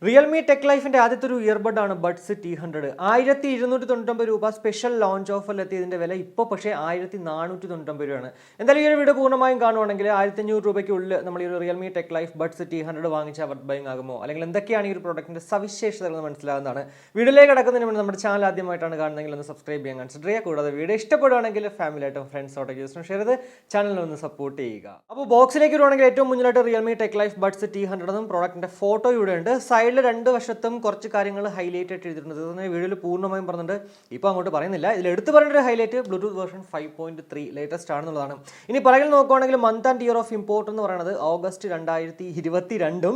Realme Techlife ആദ്യത്തെ ഒരു earbud ആണ് ബഡ്സ് T100. 1299 രൂപ സ്പെഷ്യൽ ലോഞ്ച് ഓഫറിൽ എത്തിയതിന്റെ വില ഇപ്പോൾ പക്ഷേ 1499 രൂപയാണ്. എന്തായാലും ഈ ഒരു വീഡിയോ പൂർണ്ണമായും കാണുവാണെങ്കിൽ 1500 രൂപയ്ക്കുള്ളിൽ നമ്മൾ ഈ ഒരു Realme Techlife ബഡ്സ് T100 വാങ്ങിച്ച വർത്ത് ബൈങ് ആകുമോ, അല്ലെങ്കിൽ എന്തൊക്കെയാണ് ഈ ഒരു പ്രോഡക്റ്റിന്റെ സവിശേഷതകൾ മനസ്സിലാകുന്നതാണ്. വീഡിയോയിലേക്ക് കടക്കുന്നതിന് മുന്നേ നമ്മുടെ ചാനൽ ആദ്യമായിട്ടാണ് കാണുന്നതെങ്കിൽ ഒന്ന് സബ്സ്ക്രൈബ് ചെയ്യാൻ കൺസിഡർ ചെയ്യുക. കൂടാതെ വീഡിയോ ഇഷ്ടപ്പെടുകയാണെങ്കിൽ ഫാമിലിയായിട്ടും ഫ്രണ്ട്സോട്ടൊക്കെ ഷെയർ ചെയ്ത് ചാനലിൽ ഒന്ന് സപ്പോർട്ട് ചെയ്യുക. അപ്പോൾ ബോക്സിലേക്ക് വരുവാണെങ്കിൽ ഏറ്റവും മുന്നിലായിട്ട് Realme Techlife ബഡ്സ് T100 എന്നും പ്രോഡക്റ്റിന്റെ ഫോട്ടോ ഇവിടെ ഉണ്ട്. സൈഡിൽ രണ്ട് വശത്തും കുറച്ച് കാര്യങ്ങൾ ഹൈലൈറ്റ് ആയിട്ട് എഴുതിയിട്ടുണ്ട്. ഇതൊന്നും വീഡിയോയിൽ പൂർണ്ണമായും പറഞ്ഞിട്ടുണ്ട്, ഇപ്പോൾ അങ്ങോട്ട് പറയുന്നില്ല. ഇതിൽ എടുത്തു പറയേണ്ട ഒരു ഹൈലൈറ്റ് ബ്ലൂടൂത്ത് വേർഷൻ 5.3 ലേറ്റസ്റ്റ് ആണെന്നുള്ളതാണ്. ഇനി പുറകിൽ നോക്കുകയാണെങ്കിൽ month and year of import എന്ന് പറയുന്നത് ഓഗസ്റ്റ് 2022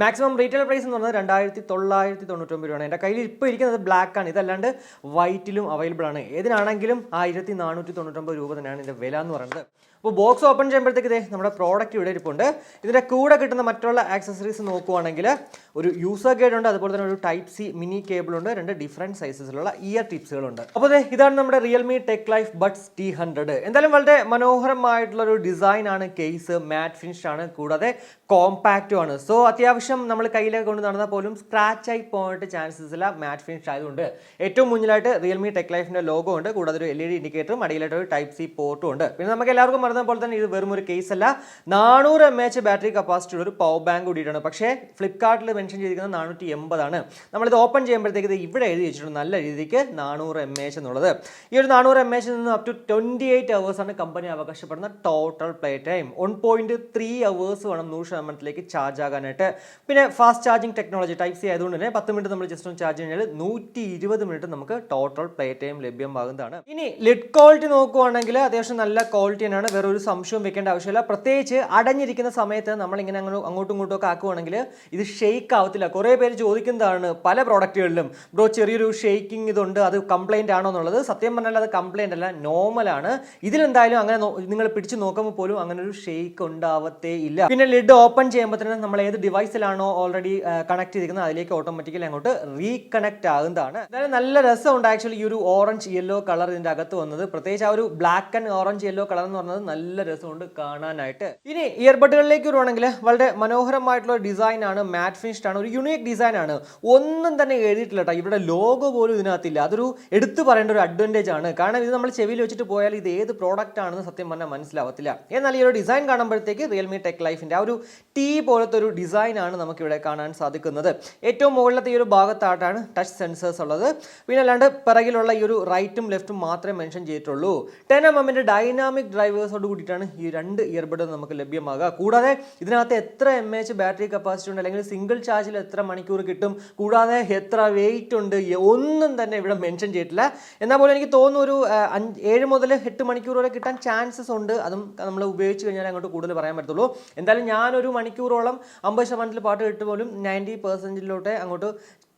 മാക്സിമം റീറ്റെയിൽ പ്രൈസ് എന്ന് പറയുന്നത് 2999 രൂപയാണ്. എൻ്റെ കയ്യിൽ ഇപ്പോൾ ഇരിക്കുന്നത് ബ്ലാക്ക് ആണ്, ഇതല്ലാണ്ട് വൈറ്റിലും അവൈലബിൾ ആണ്. ഏതിനാണെങ്കിലും 1499 രൂപ തന്നെയാണ് ഇതിൻ്റെ വില എന്ന് പറയുന്നത്. അപ്പോൾ ബോക്സ് ഓപ്പൺ ചെയ്യുമ്പോഴത്തേക്ക് ഇതേ നമ്മുടെ പ്രോഡക്റ്റ് ഇവിടെ ഇരിപ്പുണ്ട്. ഇതിൻ്റെ കൂടെ കിട്ടുന്ന മറ്റുള്ള ആക്സസറീസ് നോക്കുവാണെങ്കിൽ ഒരു യൂസർ ഗൈഡ് ഉണ്ട്, അതുപോലെ തന്നെ ഒരു ടൈപ്പ് സി മിനി കേബിൾ ഉണ്ട്, രണ്ട് ഡിഫറെൻറ്റ് സൈസസിലുള്ള ഇയർ ടിപ്സുകളുണ്ട്. അപ്പോൾ ഇതാണ് നമ്മുടെ Realme Techlife ബഡ്സ് T100. എന്തായാലും വളരെ മനോഹരമായിട്ടുള്ള ഒരു ഡിസൈൻ ആണ്. കേസ് മാറ്റ് ഫിനിഷ് ആണ്, കൂടാതെ കോമ്പാക്റ്റും ആണ്. സോ അത്യാവശ്യം നമ്മൾ കയ്യിലേക്ക് കൊണ്ട് നടന്നാൽ പോലും സ്ക്രാച്ച് ആയി പോയിട്ട് ചാൻസസ് ഇല്ല, മാറ്റ് ഫിനിഷ് ആയതുകൊണ്ട്. ഏറ്റവും മുന്നിലായിട്ട് Realme Techlifeന്റെ ലോഗോ ഉണ്ട്, കൂടാതെ ഒരു LED ഇൻഡിക്കേറ്ററും അടിയിലായിട്ട് ഒരു ടൈപ്പ് സി പോർട്ടും ഉണ്ട്. പിന്നെ നമുക്ക് എല്ലാവർക്കും പോലെ തന്നെ ഇത് വെറും ഒരു കേസ് അല്ല, 400 mAh ബാറ്ററി കപ്പാസിറ്റി ഉള്ള ഒരു പവർ ബാങ്ക് കൂടിയിട്ടാണ്. പക്ഷേ ഫ്ലിപ്കാർട്ടിൽ മെൻഷൻ ചെയ്തിരിക്കുന്നത് 480 ആണ്. നമ്മളിത് ഓപ്പൺ ചെയ്യുമ്പോഴത്തേക്ക് ഇത് ഇവിടെ എഴുതി വെച്ചിട്ടുണ്ട് നല്ല രീതിക്ക് 400 mAh എന്നുള്ളത്. ഈ ഒരു 400 mAh നിന്ന് അപ് ടു 28 hours ആണ് കമ്പനി അവകാശപ്പെടുന്ന ടോട്ടൽ പ്ലേ ടൈം. 1.3 hours വേണം 100% ചാർജ് ആകാനായിട്ട്. പിന്നെ fast charging technology type C ആയതുകൊണ്ട് തന്നെ 10 മിനിറ്റ് നമ്മൾ ജസ്റ്റ് ഒന്ന് ചാർജ് കഴിഞ്ഞാൽ 120 മിനിറ്റ് നമുക്ക് ടോട്ടൽ പ്ലേ ടൈം ലഭ്യമാകുന്നതാണ്. ഇനി ലിഡ് ക്വാളിറ്റി നോക്കുവാണെങ്കിൽ അത്യാവശ്യം നല്ല ക്വാളിറ്റി തന്നെയാണ്, വേറെ ഒരു സംശയവും വെക്കേണ്ട ആവശ്യമില്ല. പ്രത്യേകിച്ച് അടഞ്ഞിരിക്കുന്ന സമയത്ത് നമ്മളിങ്ങനെ അങ്ങോട്ടും ഇങ്ങോട്ടും ഒക്കെ ആക്കുവാണെങ്കിൽ ഇത് ഷെയ്ക്ക് ആവത്തില്ല. കുറേ പേര് ചോദിക്കുന്നതാണ് പല പ്രോഡക്റ്റുകളിലും, ബ്രോ ചെറിയൊരു ഷെയ്ക്കിംഗ് ഇതുണ്ട്, അത് കംപ്ലൈൻറ്റ് ആണോ എന്നുള്ളത്. സത്യം പറഞ്ഞാൽ അത് കംപ്ലൈൻറ്റ് അല്ല, നോർമലാണ്. ഇതിലെന്തായാലും അങ്ങനെ നിങ്ങൾ പിടിച്ച് നോക്കുമ്പോൾ പോലും അങ്ങനെ ഒരു ഷെയ്ക്ക് ഉണ്ടാവത്തേ ഇല്ല. പിന്നെ ലിഡ് ഓപ്പൺ ചെയ്യുമ്പോൾ തന്നെ നമ്മൾ ഏത് ഡിവൈസിലാണോ ഓൾറെഡി കണക്ട് ചെയ്തിരിക്കുന്നത് അതിലേക്ക് ഓട്ടോമാറ്റിക്കലി അങ്ങോട്ട് റീകണക്ട് ആകുന്നതാണ്. അതായത് നല്ല രസമുണ്ട് ആക്ച്വലി ഈ ഒരു ഓറഞ്ച് യെല്ലോ കളർ ഇതിൻ്റെ അകത്ത് വന്നത്. പ്രത്യേകിച്ച് ആ ഒരു black and orange yellow colour എന്ന് പറഞ്ഞത് നല്ല രസമുണ്ട് കാണാനായിട്ട്. ഇനി ഇയർബഡുകളിലേക്ക് വരുവാണെങ്കിൽ വളരെ മനോഹരമായിട്ടുള്ള ഡിസൈൻ ആണ്, മാറ്റ് ഫിനിഷ്ഡ് ആണ്, ഒരു യുണീക് ഡിസൈൻ ആണ്. ഒന്നും തന്നെ എഴുതിയിട്ടില്ല കേട്ടോ, ഇവിടെ ലോഗോ പോലും ഇതിനകത്തില്ല. അതൊരു എടുത്തു പറയേണ്ട ഒരു അഡ്വാൻറ്റേജ് ആണ്. കാരണം ഇത് നമ്മൾ ചെവിയിൽ വെച്ചിട്ട് പോയാൽ ഇത് ഏത് പ്രോഡക്റ്റ് ആണെന്ന് സത്യം പറഞ്ഞാൽ മനസ്സിലാവത്തില്ല. എന്നാൽ ഈ ഒരു ഡിസൈൻ കാണുമ്പോഴത്തേക്ക് Realme Techlifeന്റെ ആ ഒരു ടീ പോലത്തെ ഒരു ഡിസൈൻ ആണ് നമുക്ക് ഇവിടെ കാണാൻ സാധിക്കുന്നത്. ഏറ്റവും മുകളിലത്തെ ഈ ഒരു ഭാഗത്തായിട്ടാണ് ടച്ച് സെൻസേഴ്സ് ഉള്ളത്. പിന്നെ അല്ലാണ്ട് പിറകിലുള്ള ഈ ഒരു റൈറ്റും ലെഫ്റ്റും മാത്രമേ മെൻഷൻ ചെയ്തിട്ടുള്ളൂ. 10mm ഡൈനാമിക് ഡ്രൈവേഴ്സോട് കൂടിയിട്ടാണ് ഈ രണ്ട് ഇയർബഡ് നമുക്ക് ലഭ്യമാകുക. കൂടാതെ ഇതിനകത്ത് എത്ര mAh ബാറ്ററി കപ്പാസിറ്റി ഉണ്ട്, അല്ലെങ്കിൽ സിംഗിൾ ചാർജിൽ എത്ര മണിക്കൂർ കിട്ടും, കൂടാതെ എത്ര വെയിറ്റ് ഉണ്ട്, ഒന്നും തന്നെ ഇവിടെ മെൻഷൻ ചെയ്തിട്ടില്ല. എന്നാൽ പോലും എനിക്ക് തോന്നുന്നു ഒരു 7 മുതൽ 8 മണിക്കൂർ വരെ കിട്ടാൻ ചാൻസസ് ഉണ്ട്. അതും നമ്മൾ ഉപയോഗിച്ച് കഴിഞ്ഞാൽ അങ്ങോട്ട് കൂടുതൽ പറയാൻ പറ്റത്തുള്ളൂ. എന്തായാലും ഞാനൊരു മണിക്കൂറോളം 50% പാട്ട് കേട്ട് പോലും 90% അങ്ങോട്ട്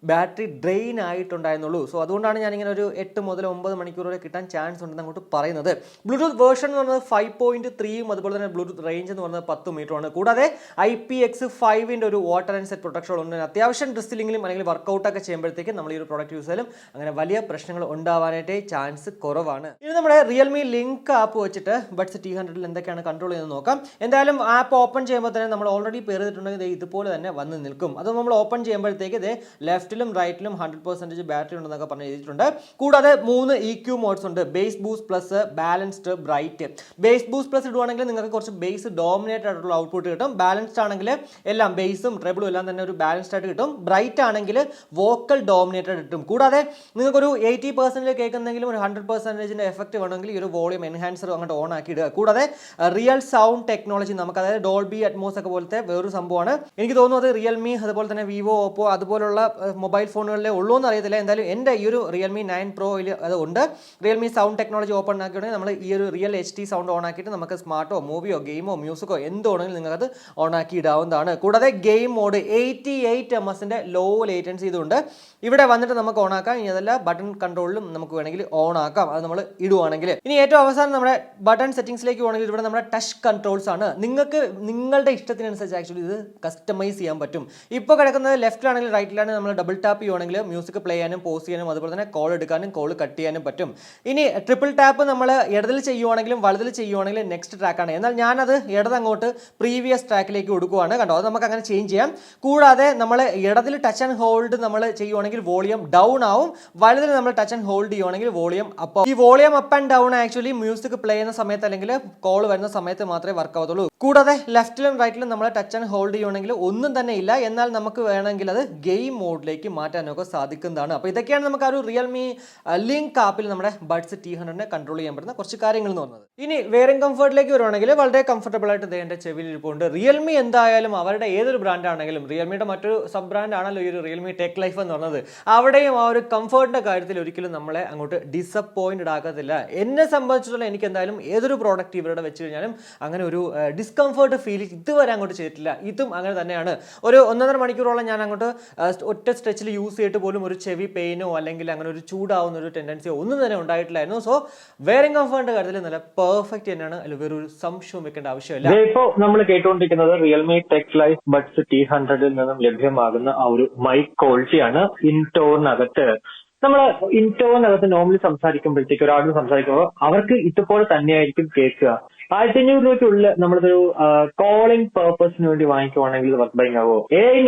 ബാറ്ററി ഡ്രെയിൻ ആയിട്ടുണ്ടായിരുന്നുള്ളൂ. സോ അതുകൊണ്ടാണ് ഞാനിങ്ങനെ ഒരു 8 മുതൽ 9 മണിക്കൂർ വരെ കിട്ടാൻ ചാൻസ് ഉണ്ടെന്ന് അങ്ങോട്ട് പറയുന്നത്. ബ്ലൂടൂത്ത് വേർഷൻ എന്ന് പറയുന്നത് 5.3 അതുപോലെ തന്നെ ബ്ലൂടൂത്ത് റേഞ്ച് എന്ന് പറയുന്നത് 10 മീറ്ററാണ്. കൂടാതെ IPX5 ഒരു വാട്ടർ ആൻഡ് സെറ്റ് പ്രൊട്ടക്ഷൻ ഉണ്ട്. അത്യാവശ്യം ഡ്രിസ്റ്റിലിംഗിലും അല്ലെങ്കിൽ വർക്കൗട്ടൊക്കെ ചെയ്യുമ്പോഴത്തേക്കും നമ്മൾ ഈ ഒരു പ്രോഡക്റ്റ് യൂസ് ചെയ്താലും അങ്ങനെ വലിയ പ്രശ്നങ്ങൾ ഉണ്ടാവാനായിട്ട് ചാൻസ് കുറവാണ്. ഇനി നമ്മുടെ Realme LinkApp വെച്ചിട്ട് ബഡ്സ് T100 എന്തൊക്കെയാണ് കൺട്രോൾ ചെയ്യുന്നത് നോക്കാം. എന്തായാലും ആപ്പ് ഓപ്പൺ ചെയ്യുമ്പോൾ തന്നെ നമ്മൾ ഓൾറെഡി പേര് ചെയ്തിട്ടുണ്ടെങ്കിൽ ഇതുപോലെ തന്നെ വന്ന് നിൽക്കും. അത് നമ്മൾ ഓപ്പൺ ചെയ്യുമ്പോഴത്തേക്ക് ഇത് ലെഫ്റ്റിലും റൈറ്റിലും 100% ബാറ്ററി ഉണ്ടെന്നൊക്കെ പറഞ്ഞ് എഴുതിയിട്ടുണ്ട്. കൂടാതെ 3 EQ മോഡ്സ് ഉണ്ട്, bass boost plus, balanced, bright. Bass boost plus ഇടുവാണെങ്കിൽ നിങ്ങൾക്ക് കുറച്ച് ബേസ് ഡോമിനേറ്റ് ആയിട്ടുള്ള ഔട്ട്പുട്ട് കിട്ടും. ബാലൻസ്ഡ് ആണെങ്കിൽ എല്ലാം ബേസും ട്രെബിളും എല്ലാം തന്നെ ഒരു ബാലൻസ്ഡ് ആയിട്ട് കിട്ടും. ബ്രൈറ്റ് ആണെങ്കിൽ വോക്കൽ ഡോമിനേറ്റഡ് കിട്ടും. കൂടാതെ നിങ്ങൾക്കൊരു 80% കേൾക്കുന്നെങ്കിലും ഒരു 100% എഫക്റ്റ് വേണമെങ്കിൽ ഈ ഒരു വോളിയം എൻഹാൻസർ അങ്ങോട്ട് ഓൺ ആക്കി ഇടുക. കൂടാതെ റിയൽ സൗണ്ട് ടെക്നോളജി നമുക്ക്, അതായത് ഡോൾബി അറ്റ്മോസ് ഒക്കെ പോലത്തെ വേറൊരു സംഭവമാണ്. എനിക്ക് തോന്നുന്നു അത് റിയൽമി അതുപോലെ തന്നെ വിവോ, ഓപ്പോ അതുപോലുള്ള മൊബൈൽ ഫോണുകളിലെ ഉള്ളൂ എന്ന് അറിയത്തില്ല. എന്തായാലും എൻ്റെ ഈ ഒരു Realme 9 Proയിൽ അത് ഉണ്ട്. റിയൽമി സൗണ്ട് ടെക്നോളജി ഓപ്പൺ ആക്കിയിട്ടുണ്ടെങ്കിൽ നമ്മൾ ഈ ഒരു റിയൽ HD സൗണ്ട് ഓൺ ആക്കിയിട്ട് നമുക്ക് സ്മാർട്ടോ മൂവിയോ ഗെയിമോ മ്യൂസിക്കോ എന്തുവാണെങ്കിലും നിങ്ങൾക്കത് ഓൺ ആക്കി ഇടാവുന്നതാണ്. കൂടാതെ game mode 88 ms low latency ഇതുണ്ട്. ഇവിടെ വന്നിട്ട് നമുക്ക് ഓൺ ആക്കാം. ഇനി അതല്ല ബട്ടൺ കൺട്രോളിലും നമുക്ക് വേണമെങ്കിൽ ഓൺ ആക്കാം, അത് നമ്മൾ ഇടുവാണെങ്കിൽ. ഇനി ഏറ്റവും അവസാനം നമ്മുടെ ബട്ടൺ സെറ്റിംഗ്സിലേക്ക് പോകണമെങ്കിൽ ഇവിടെ നമ്മുടെ ടച്ച് കൺട്രോൾസ് ആണ്. നിങ്ങൾക്ക് നിങ്ങളുടെ ഇഷ്ടത്തിനനുസരിച്ച് ആക്ച്വലി ഇത് കസ്റ്റമൈസ് ചെയ്യാൻ പറ്റും. ഇപ്പോൾ കിടക്കുന്നത് ലെഫ്റ്റിലാണെങ്കിൽ റൈറ്റിലാണ് നമ്മൾ ഡബിൾ ടാപ്പ് ചെയ്യുവാണെങ്കിൽ മ്യൂസിക് പ്ലേ ചെയ്യാനും പോസ് ചെയ്യാനും അതുപോലെ തന്നെ കോൾ എടുക്കാനും കോൾ കട്ട് ചെയ്യാനും പറ്റും. ഇനി ട്രിപ്പിൾ ടാപ്പ് നമ്മൾ ഇടതിൽ ചെയ്യുവാണെങ്കിലും വലതിൽ ചെയ്യുവാണെങ്കിലും നെക്സ്റ്റ് ട്രാക്കാണ്. എന്നാൽ ഞാനത് ഇടതങ്ങോട്ട് പ്രീവിയസ് ട്രാക്കിലേക്ക് കൊടുക്കുവാണ്. കണ്ടോ, അത് നമുക്ക് അങ്ങനെ ചേഞ്ച് ചെയ്യാം. കൂടാതെ നമ്മൾ ഇടതിൽ ടച്ച് ആൻഡ് ഹോൾഡ് നമ്മൾ ചെയ്യുവാണെങ്കിൽ വോളിയം ഡൗൺ ആവും, വലതിൽ നമ്മൾ ടച്ച് ആൻഡ് ഹോൾഡ് ചെയ്യുവാണെങ്കിൽ വോളിയം അപ്പ്. ഈ volume up and down actually music play ചെയ്യുന്ന സമയത്ത് അല്ലെങ്കിൽ കോൾ വരുന്ന സമയത്ത് മാത്രമേ വർക്ക് ആവത്തുള്ളൂ. കൂടാതെ ലെഫ്റ്റിലും റൈറ്റിലും നമ്മൾ ടച്ച് ആൻഡ് ഹോൾഡ് ചെയ്യുവാണെങ്കിൽ ഒന്നും തന്നെ ഇല്ല. എന്നാൽ നമുക്ക് വേണമെങ്കിൽ അത് ഗെയിം മോഡിലേക്ക് മാറ്റാനൊക്കെ സാധിക്കുന്നതാണ്. അപ്പോൾ ഇതൊക്കെയാണ് നമുക്ക് ആ ഒരു റിയൽമി ലിങ്ക് ആപ്പിൽ നമ്മുടെ ബഡ്സ് T100 കൺട്രോൾ ചെയ്യാൻ പറ്റുന്ന കുറച്ച് കാര്യങ്ങൾ എന്ന് പറഞ്ഞത്. ഇനി വെയറിംഗ് കംഫർട്ടിലേക്ക് വരുവാണെങ്കിൽ വളരെ കംഫർട്ടബിൾ ആയിട്ട് എൻ്റെ ചെവിയിൽ ഇരിപ്പുണ്ട്. റിയൽമി എന്തായാലും അവരുടെ ഏതൊരു ബ്രാൻഡ് ആണെങ്കിലും, റിയൽമിയുടെ മറ്റൊരു സബ് ബ്രാൻഡ് ആണല്ലോ ഈ ഒരു റിയൽമി ടെക് ലൈഫ് എന്ന് പറഞ്ഞത്, അവിടെയും ആ ഒരു കംഫർട്ടിന്റെ കാര്യത്തിൽ ഒരിക്കലും നമ്മളെ അങ്ങോട്ട് ഡിസപ്പോയിന്റഡ് ആക്കത്തില്ല. എന്നെ സംബന്ധിച്ചിടത്തോളം എനിക്ക് എന്തായാലും ഏതൊരു പ്രോഡക്റ്റ് ഇവരുടെ വെച്ച് കഴിഞ്ഞാലും അങ്ങനെ ഒരു ഡിസ്കംഫർട്ട് ഫീൽ ഇതുവരെ അങ്ങോട്ട് ചെയ്തിട്ടില്ല. ഇതും അങ്ങനെ തന്നെയാണ്. ഒരു 1.5 മണിക്കൂറോളം ഞാൻ അങ്ങോട്ട് ഒറ്റ സ്ട്രെച്ചിൽ യൂസ് ചെയ്തിട്ട് പോലും ഒരു ചെവി പെയിനോ അല്ലെങ്കിൽ അങ്ങനെ ഒരു ചൂടാവുന്ന ഒരു ടെൻഡൻസിയോ ഒന്നും തന്നെ ഉണ്ടായിട്ടില്ലായിരുന്നു. സോ വെയറിംഗ് കംഫർട്ടിന്റെ കാര്യത്തിൽ നല്ല പെർഫെക്റ്റ് തന്നെയാണ്. അതിൽ വേറൊരു സംശയവും വെക്കേണ്ട ആവശ്യമില്ല. ഇപ്പോൾ നമ്മൾ കേട്ടുകൊണ്ടിരിക്കുന്നത് Realme tech life buds T100 നിന്നും ലഭ്യമാകുന്ന ആ ഒരു മൈക്ക് ക്വാളിറ്റിയാണ്. ഇൻടോറിനകത്ത് നമ്മൾ ഇൻടോറിനകത്ത് നോർമലി സംസാരിക്കുമ്പോഴത്തേക്ക് ഒരാളോട് സംസാരിക്കുമ്പോൾ അവർക്ക് ഇതുപോലെ തന്നെയായിരിക്കും കേൾക്കുക. 1500 രൂപയ്ക്കുള്ളിൽ നമ്മളിതൊരു കോളിംഗ് പർപ്പസിന് വേണ്ടി വാങ്ങിക്കുവാണെങ്കിൽ വർക്ക് ബൈങ് ആവോ?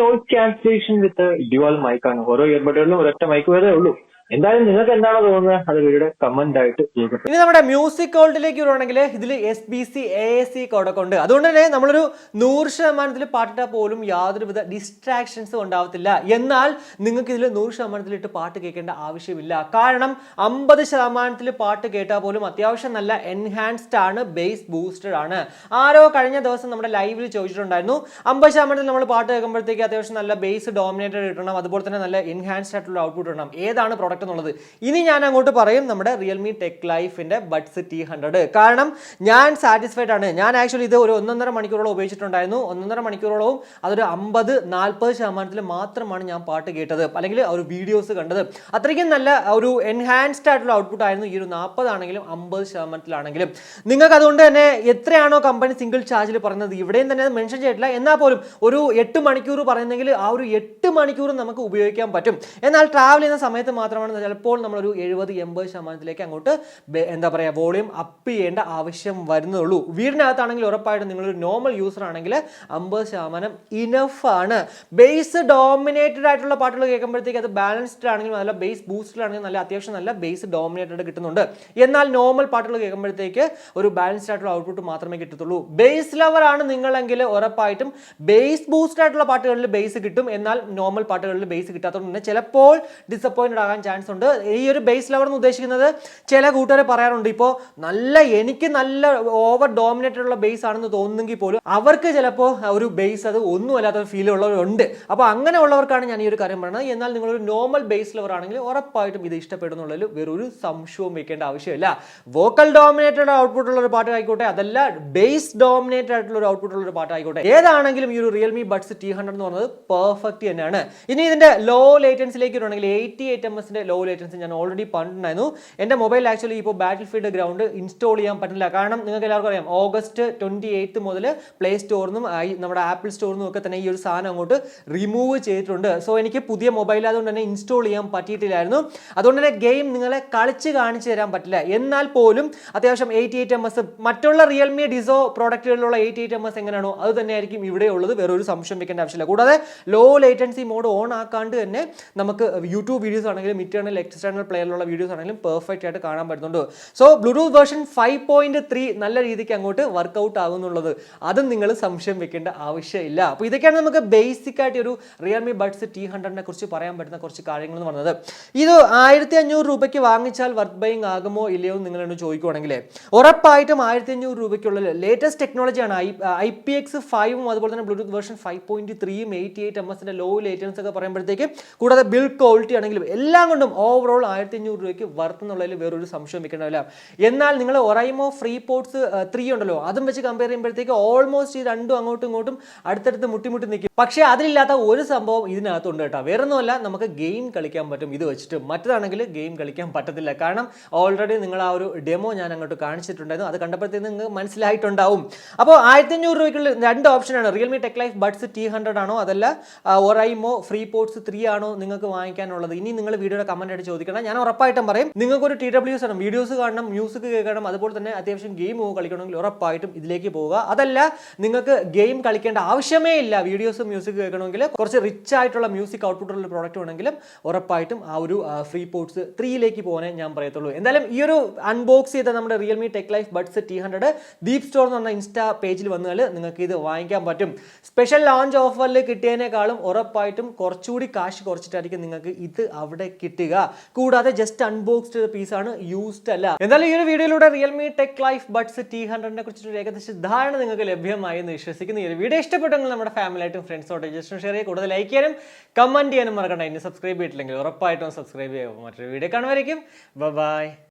നോയിസ് ക്യാൻസലേഷൻ വിത്ത് ഡ്യുവൽ മൈക്കാണ്. ഓരോ ഇയർബഡുകളിലും ഒരൊറ്റ മൈക്ക് വരെ ഉള്ളൂ. എന്തായാലും നിങ്ങൾക്ക് എന്താണോ തോന്നുന്നത് അത് വീഡിയോയുടെ കമന്റ് ആയിട്ട് ചെയ്യപ്പെട്ടു. ഇനി നമ്മുടെ മ്യൂസിക് ക്വാളിറ്റിയിലേക്ക് വരുവാണെങ്കിൽ ഇതിൽ SBC AAC കോഡൊക്കെ ഉണ്ട്. അതുകൊണ്ട് തന്നെ നമ്മളൊരു 100% പാട്ടിട്ടാൽ പോലും യാതൊരുവിധ ഡിസ്ട്രാക്ഷൻസും ഉണ്ടാവത്തില്ല. എന്നാൽ നിങ്ങൾക്ക് ഇതിൽ 100% ഇട്ട് പാട്ട് കേൾക്കേണ്ട ആവശ്യമില്ല. കാരണം 50% പാട്ട് കേട്ടാൽ പോലും അത്യാവശ്യം നല്ല എൻഹാൻസ്ഡ് ആണ്, ബേസ് ബൂസ്റ്റഡ് ആണ്. ആരോ കഴിഞ്ഞ ദിവസം നമ്മുടെ ലൈവിൽ ചോദിച്ചിട്ടുണ്ടായിരുന്നു 50% നമ്മൾ പാട്ട് കേൾക്കുമ്പോഴത്തേക്ക് അത്യാവശ്യം നല്ല ബേസ് ഡോമിനേറ്റഡ് കിട്ടണം, അതുപോലെ തന്നെ നല്ല എൻഹാൻസ്ഡ് ആയിട്ടുള്ള ഔട്ട്പുട്ട് കിട്ടണം. ഏതാണ് പ്രോഡക്റ്റ് എന്നുള്ളത് ഇനി ഞാൻ അങ്ങോട്ട് പറയും. നമ്മുടെ റിയൽമി ടെക് ലൈഫിന്റെ ബഡ്സ് T100. കാരണം ഞാൻ സാറ്റിസ്ഫൈഡ് ആണ്. ഞാൻ ആക്ച്വലി ഇത് ഒരു 1.5 മണിക്കൂറോളം ഉപയോഗിച്ചിട്ടുണ്ടായിരുന്നു. 1.5 മണിക്കൂറോളവും അതൊരു 50-40% മാത്രമാണ് ഞാൻ പാട്ട് കേട്ടത് അല്ലെങ്കിൽ ഒരു വീഡിയോസ് കണ്ടത്. അത്രയ്ക്കും നല്ല ഒരു എൻഹാൻസ്ഡ് ആയിട്ടുള്ള ഔട്ട്പുട്ട് ആയിരുന്നു. ഈ ഒരു 40 ആണെങ്കിലും 50%ആണെങ്കിലും നിങ്ങൾക്ക് അതുകൊണ്ട് തന്നെ എത്രയാണോ കമ്പനി സിംഗിൾ ചാർജിൽ പറയുന്നത് ഇവിടെയും തന്നെ മെൻഷൻ ചെയ്തിട്ടില്ല. എന്നാൽ പോലും ഒരു 8 മണിക്കൂർ പറയുന്നെങ്കിൽ ആ ഒരു 8 മണിക്കൂർ നമുക്ക് ഉപയോഗിക്കാൻ പറ്റും. എന്നാൽ ട്രാവൽ ചെയ്യുന്ന സമയത്ത് മാത്രമാണ് ചിലപ്പോൾ നമ്മളൊരു 70-80% അങ്ങോട്ട് എന്താ പറയുക വോളിയം അപ്പ് ചെയ്യേണ്ട ആവശ്യം വരുന്നുള്ളൂ. വീടിനകത്താണെങ്കിൽ ഉറപ്പായിട്ടും നിങ്ങളൊരു നോർമൽ യൂസർ ആണെങ്കിൽ 50% ഇനഫ് ആണ്. ബേസ് ഡോമിനേറ്റഡ് ആയിട്ടുള്ള പാട്ടുകൾ കേൾക്കുമ്പോഴത്തേക്ക് അത് ബാലൻസ്ഡ് ആണെങ്കിലും നല്ല ബേസ് ബൂസ്റ്റഡ് ആണെങ്കിലും നല്ല അത്യാവശ്യം നല്ല ബേസ് ഡോമിനേറ്റഡ് കിട്ടുന്നുണ്ട്. എന്നാൽ നോർമൽ പാട്ടുകൾ കേൾക്കുമ്പോഴത്തേക്ക് ഒരു ബാലൻസ്ഡ് ആയിട്ടുള്ള ഔട്ട്പുട്ട് മാത്രമേ കിട്ടത്തുള്ളൂ. ബേസ് ലവർ ആണ് നിങ്ങളെങ്കിൽ ഉറപ്പായിട്ടും ബേസ് ബൂസ്റ്റഡ് ആയിട്ടുള്ള പാട്ടുകളിൽ ബേസ് കിട്ടും. എന്നാൽ നോർമൽ പാട്ടുകളിൽ ബേസ് കിട്ടാത്തതുകൊണ്ട് തന്നെ ചിലപ്പോൾ ഡിസപ്പോയിന്റഡ് ആകാൻ ചാൻസ് ഉണ്ട്. ഈ ഒരു ബേസ് ലെവൽ എന്ന് ഉദ്ദേശിക്കുന്നത് ചില കൂട്ടുകാരെ പറയാറുണ്ട് ഇപ്പോൾ എനിക്ക് നല്ല ഓവർ ഡോമിനേറ്റഡ് ഉള്ള ബേസ് ആണെന്ന് തോന്നുന്നെങ്കിൽ പോലും അവർക്ക് ചിലപ്പോൾ ഒരു ബേസ് അത് ഒന്നും അല്ലാത്ത ഫീൽ ഉള്ളവരുണ്ട്. അപ്പോൾ അങ്ങനെ ഉള്ളവർക്കാണ് ഞാൻ ഈ ഒരു കാര്യം പറയുന്നത്. എന്നാൽ നിങ്ങളൊരു നോർമൽ ബേസ് ലെവർ ആണെങ്കിൽ ഉറപ്പായിട്ടും ഇത് ഇഷ്ടപ്പെടുന്നുള്ളതിൽ വേറൊരു സംശയവും വെക്കേണ്ട ആവശ്യമില്ല. വോക്കൽ ഡോമിനേറ്റഡ് ഔട്ട്പുട്ട് ഉള്ള ഒരു പാട്ട് ആയിക്കോട്ടെ, അതല്ല ബേസ് ഡോമിനേറ്റഡ് ആയിട്ടുള്ള ഒരു ഔട്ട്പുട്ട് ഉള്ള ഒരു പാട്ട് ആയിക്കോട്ടെ, ഏതാണെങ്കിലും ഈ ഒരു റിയൽമി ബഡ്സ് T100 എന്ന് പറയുന്നത് പെർഫെക്റ്റ് തന്നെയാണ്. ഇനി ഇതിന്റെ ലോ ലേറ്റൻസിലേക്ക് വരുവാണെങ്കിൽ 88 ms ലോ ലേറ്റൻസി ഞാൻ ഓൾറെഡി പറഞ്ഞിട്ടുണ്ടായിരുന്നു. എൻ്റെ മൊബൈൽ ആക്ച്വലി ഇപ്പോൾ ബാറ്റിൽ ഫീൽഡ് ഗ്രൗണ്ട് ഇൻസ്റ്റാൾ ചെയ്യാൻ പറ്റില്ല. കാരണം നിങ്ങൾക്ക് എല്ലാവർക്കും അറിയാം August 28 മുതൽ പ്ലേ സ്റ്റോറിനും നമ്മുടെ ആപ്പിൾ സ്റ്റോറിനും ഒക്കെ തന്നെ ഈ ഒരു സാധനം അങ്ങോട്ട് റിമൂവ് ചെയ്തിട്ടുണ്ട്. സോ എനിക്ക് പുതിയ മൊബൈൽ അതുകൊണ്ട് തന്നെ ഇൻസ്റ്റാൾ ചെയ്യാൻ പറ്റിയിട്ടില്ലായിരുന്നു. അതുകൊണ്ട് തന്നെ ഗെയിം നിങ്ങളെ കളിച്ച് കാണിച്ചു തരാൻ പറ്റില്ല. എന്നാൽ പോലും അത്യാവശ്യം 88 ms മറ്റുള്ള റിയൽമി ഡിസോ പ്രോഡക്റ്റുകളിലുള്ള 88 ms എങ്ങനെയാണോ അത് തന്നെയായിരിക്കും ഇവിടെ ഉള്ളത്. വേറൊരു സംശയം വെക്കേണ്ട ആവശ്യമില്ല. കൂടാതെ ലോ ലേറ്റൻസി മോഡ് ഓൺ ആക്കാണ്ട് തന്നെ നമുക്ക് യൂട്യൂബ് വീഡിയോസ് ആണെങ്കിലും ഇന്റേണൽ എക്സ്റ്റേണൽ പ്ലെയറിലുള്ള വീഡിയോസ് ആണെങ്കിലും പെർഫെക്റ്റ് ആയിട്ട് കാണാൻ പറ്റുന്നുണ്ട്. സോ ബ്ലൂടൂത്ത് വേർഷൻ 5.3 നല്ല രീതിക്ക് അങ്ങോട്ട് വർക്ക്ഔട്ട് ആകുന്നുള്ളത് അതും നിങ്ങൾ സംശയം വെക്കേണ്ട ആവശ്യമില്ല. അപ്പോൾ ഇതൊക്കെയാണ് നമുക്ക് ബേസിക് ആയിട്ട് ഒരു റിയൽമി ബഡ്സ് T100 കുറിച്ച് പറയാൻ പറ്റുന്ന കുറച്ച് കാര്യങ്ങൾ എന്ന് പറഞ്ഞത്. ഇത് 1500 രൂപയ്ക്ക് വാങ്ങിച്ചാൽ വർക്ക് ബൈങ് ആകുമോ ഇല്ലയോ എന്ന് നിങ്ങൾ ചോദിക്കുവാണെങ്കിൽ ഉറപ്പായിട്ടും 1500 രൂപയ്ക്കുള്ളിൽ ലേറ്റസ്റ്റ് ടെക്നോളജിയാണ്. IPX5 അതുപോലെ തന്നെ ബ്ലൂടൂത്ത് വേർഷൻ 5.3 88 ms ലോ ലേറ്റൻസ് ഒക്കെ പറയുമ്പോഴത്തേക്ക് കൂടാതെ ബിൽഡ് ക്വാളിറ്റി ആണെങ്കിലും എല്ലാം കൊണ്ടും ഓവറോൾ 1500 രൂപയ്ക്ക് വർത്ത് എന്നുള്ളതിൽ വേറൊരു സംശയം വെക്കേണ്ടതില്ല. എന്നാൽ നിങ്ങൾ ഒറൈമോ ഫ്രീ പോർട്സ് 3 ഉണ്ടല്ലോ അതും വെച്ച് കമ്പയർ ചെയ്യുമ്പോഴത്തേക്ക് ഓൾമോസ്റ്റ് ഈ രണ്ടും അങ്ങോട്ടും ഇങ്ങോട്ടും അടുത്തടുത്ത് മുട്ടിമുട്ടി നിൽക്കും. പക്ഷേ അതിലില്ലാത്ത ഒരു സംഭവം ഇതിനകത്തുണ്ട് കേട്ടോ. വേറൊന്നുമല്ല, നമുക്ക് ഗെയിം കളിക്കാൻ പറ്റും ഇത് വെച്ചിട്ട്. മറ്റതാണെങ്കിൽ ഗെയിം കളിക്കാൻ പറ്റത്തില്ല. കാരണം ഓൾറെഡി നിങ്ങൾ ആ ഒരു ഡെമോ ഞാൻ അങ്ങോട്ട് കാണിച്ചിട്ടുണ്ടായിരുന്നു. അത് കണ്ടപ്പോഴത്തേക്ക് നിങ്ങൾക്ക് മനസ്സിലായിട്ടുണ്ടാവും. അപ്പോൾ 1500 രൂപയ്ക്കുള്ള രണ്ട് ഓപ്ഷനാണ്. Realme tech life buds T100 ആണോ അതല്ല ഒറൈമോ പ്രൈമോ ഫ്രീ പോർട്സ് 3 ആണോ നിങ്ങൾക്ക് വാങ്ങിക്കാനുള്ളത്? ഇനി നിങ്ങൾ വീഡിയോയുടെ കമന്റ് ആയിട്ട് ചോദിക്കണം. ഞാൻ ഉറപ്പായിട്ടും പറയും. നിങ്ങൾക്ക് ഒരു TWS ആണ്, വീഡിയോസ് കാണണം, മ്യൂസിക് കേൾക്കണം, അതുപോലെ തന്നെ അത്യാവശ്യം ഗെയിം കളിക്കണമെങ്കിൽ ഉറപ്പായിട്ടും ഇതിലേക്ക് പോവുക. അതല്ല നിങ്ങൾക്ക് ഗെയിം കളിക്കേണ്ട ആവശ്യമേ ഇല്ല, വീഡിയോസ് മ്യൂസിക് കേൾക്കണമെങ്കിൽ കുറച്ച് റിച്ച് ആയിട്ടുള്ള മ്യൂസിക് ഔട്ട്പുട്ടുള്ള പ്രോഡക്റ്റ് വേണമെങ്കിലും ഉറപ്പായിട്ടും ആ ഒരു ഫ്രീ പോർട്സ് 3ലേക്ക് പോകാനേ ഞാൻ പറയത്തുള്ളൂ. എന്തായാലും ഈ ഒരു അൺബോക്സ് ചെയ്ത നമ്മുടെ റിയൽമി ടെക്ലൈഫ് ബഡ്സ് T100 DeepZStore എന്ന് പറഞ്ഞ ഇൻസ്റ്റാ പേജിൽ വന്നാൽ നിങ്ങൾക്ക് ഇത് വാങ്ങിക്കാൻ പറ്റും. സ്പെഷ്യൽ ലോഞ്ച് ഓഫറിൽ കിട്ടിയതിനേക്കാളും ഉറപ്പായിട്ടും കുറച്ചുകൂടി കാശ് കുറച്ചിട്ടായിരിക്കും നിങ്ങൾക്ക് ഇത് അവിടെ കിട്ടുക. കൂടാതെ ജസ്റ്റ് അൺബോക്സ്ഡ് പീസാണ്, യൂസ്ഡ് അല്ല. എന്തായാലും ഈ ഒരു വീഡിയോയിലൂടെ റിയൽമി ടെക്ലൈഫ് ബഡ്സ് T100നെ കുറിച്ചൊരു ഏകദേശ ധാരണ നിങ്ങൾക്ക് ലഭ്യമായി എന്ന് വിശ്വസിക്കുന്നു. ഈ ഒരു വീഡിയോ ഇഷ്ടപ്പെട്ടെങ്കിൽ നമ്മുടെ ഫാമിലിയായിട്ടും ഫ്രണ്ട്സോട്ടും ജസ്റ്റ് ഷെയർ ചെയ്യുക. കൂടുതൽ ലൈക്ക് ചെയ്യാനും കമന്റ് ചെയ്യാനും മറക്കണ്ട. ഇനി സബ്സ്ക്രൈബ് ചെയ്തിട്ടില്ലെങ്കിൽ ഉറപ്പായിട്ടും സബ്സ്ക്രൈബ് ചെയ്യുക. മറ്റൊരു വീഡിയോ കാണുമായിരിക്കും. ബൈ.